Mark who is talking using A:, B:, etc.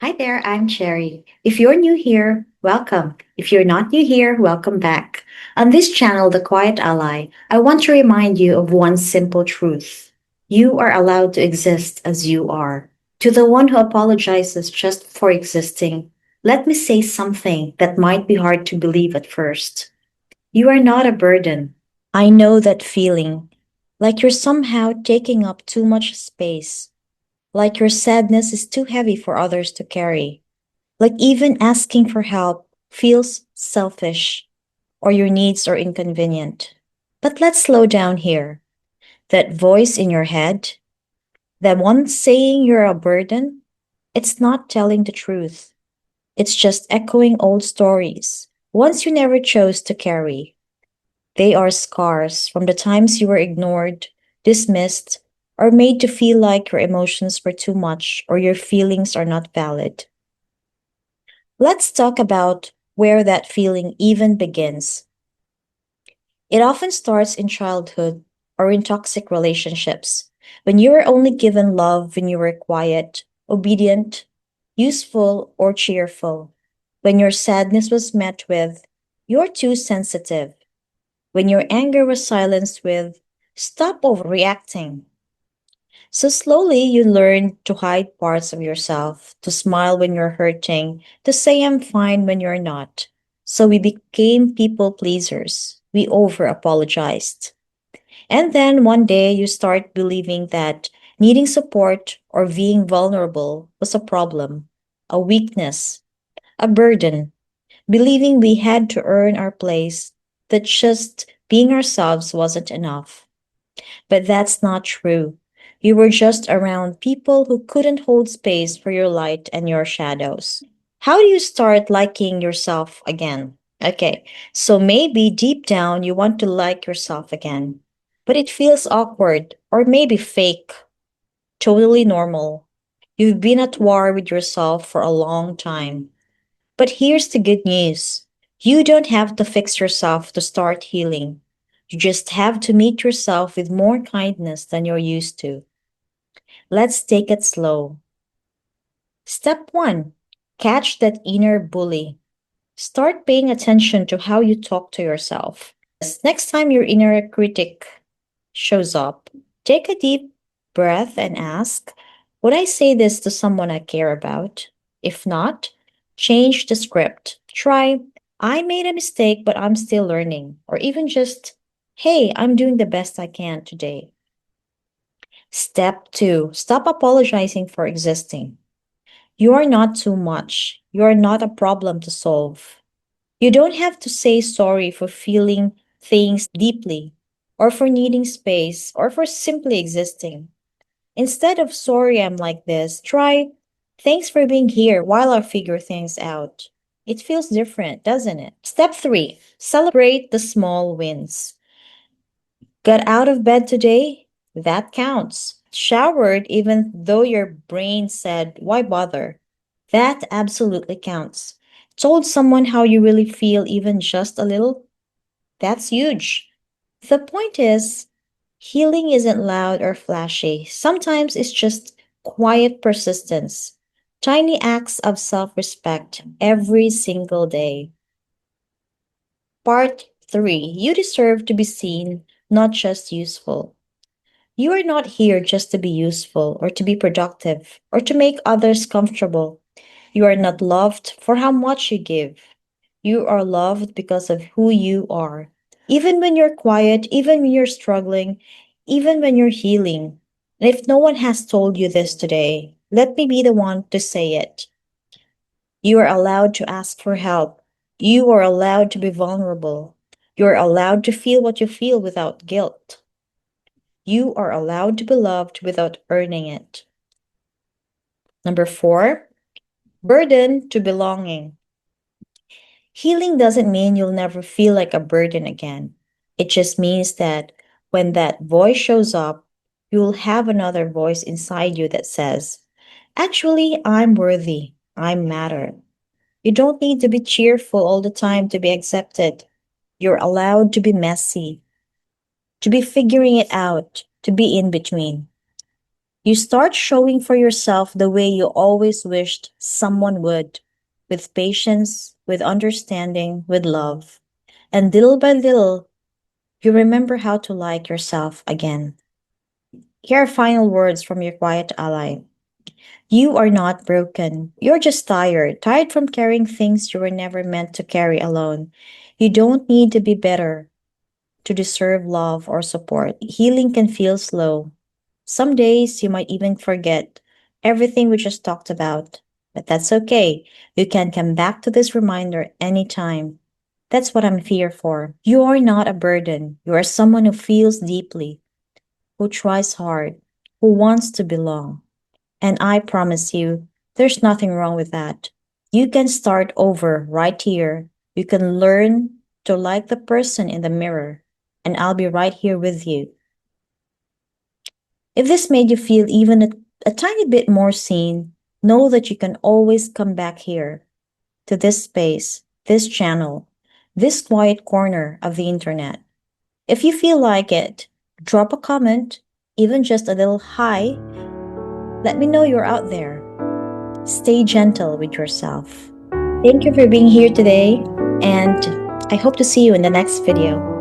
A: Hi there, I'm Cherry. If you're new here, welcome. If you're not new here, welcome back. On this channel, The Quiet Ally, I want to remind you of one simple truth. You are allowed to exist as you are. To the one who apologizes just for existing, let me say something that might be hard to believe at first. You are not a burden. I know that feeling, like you're somehow taking up too much space, like your sadness is too heavy for others to carry. Like even asking for help feels selfish or your needs are inconvenient. But let's slow down here. That voice in your head, that one saying you're a burden, it's not telling the truth. It's just echoing old stories, ones you never chose to carry. They are scars from the times you were ignored, dismissed, or made to feel like your emotions were too much or your feelings are not valid. Let's talk about where that feeling even begins. It often starts in childhood or in toxic relationships, when you were only given love when you were quiet, obedient, useful, or cheerful, when your sadness was met with, "You're too sensitive," when your anger was silenced with, "Stop overreacting." So slowly you learn to hide parts of yourself, to smile when you're hurting, to say I'm fine when you're not. So we became people pleasers. We over apologized. And then one day you start believing that needing support or being vulnerable was a problem, a weakness, a burden, believing we had to earn our place, that just being ourselves wasn't enough. But that's not true. You were just around people who couldn't hold space for your light and your shadows. How do you start liking yourself again? Okay, so maybe deep down you want to like yourself again, but it feels awkward or maybe fake, totally normal. You've been at war with yourself for a long time. But here's the good news. You don't have to fix yourself to start healing. You just have to meet yourself with more kindness than you're used to. Let's take it slow. Step one, catch that inner bully. Start paying attention to how you talk to yourself. Next time your inner critic shows up, take a deep breath and ask, would I say this to someone I care about? If not, change the script. Try, I made a mistake, but I'm still learning. Or even just, hey, I'm doing the best I can today. Step two, stop apologizing for existing. You are not too much. You are not a problem to solve. You don't have to say sorry for feeling things deeply, or for needing space, or for simply existing. Instead of "sorry I'm like this," try "thanks for being here while I figure things out." It feels different, doesn't it? Step three, celebrate the small wins. Got out of bed today? That counts. Showered even though your brain said, why bother? That absolutely counts. Told someone how you really feel, even just a little? That's huge. The point is, healing isn't loud or flashy. Sometimes it's just quiet persistence, tiny acts of self respect every single day. Part 3, you deserve to be seen, not just useful. You are not here just to be useful or to be productive or to make others comfortable. You are not loved for how much you give. You are loved because of who you are. Even when you're quiet, even when you're struggling, even when you're healing. And if no one has told you this today, let me be the one to say it. You are allowed to ask for help. You are allowed to be vulnerable. You are allowed to feel what you feel without guilt. You are allowed to be loved without earning it. Number 4, burden to belonging. Healing doesn't mean you'll never feel like a burden again. It just means that when that voice shows up, you'll have another voice inside you that says, actually, I'm worthy. I matter. You don't need to be cheerful all the time to be accepted. You're allowed to be messy, to be figuring it out, to be in between. You start showing for yourself the way you always wished someone would, with patience, with understanding, with love. And little by little, you remember how to like yourself again. Here are final words from your quiet ally. You are not broken. You're just tired. Tired from carrying things you were never meant to carry alone. You don't need to be better to deserve love or support. Healing can feel slow. Some days you might even forget everything we just talked about. But that's okay. You can come back to this reminder anytime. That's what I'm here for. You are not a burden. You are someone who feels deeply, who tries hard, who wants to belong. And I promise you, there's nothing wrong with that. You can start over right here. You can learn to like the person in the mirror, and I'll be right here with you. If this made you feel even a tiny bit more seen, know that you can always come back here to this space, this channel, this quiet corner of the internet. If you feel like it, drop a comment, even just a little hi. Let me know you're out there. Stay gentle with yourself. Thank you for being here today, and I hope to see you in the next video.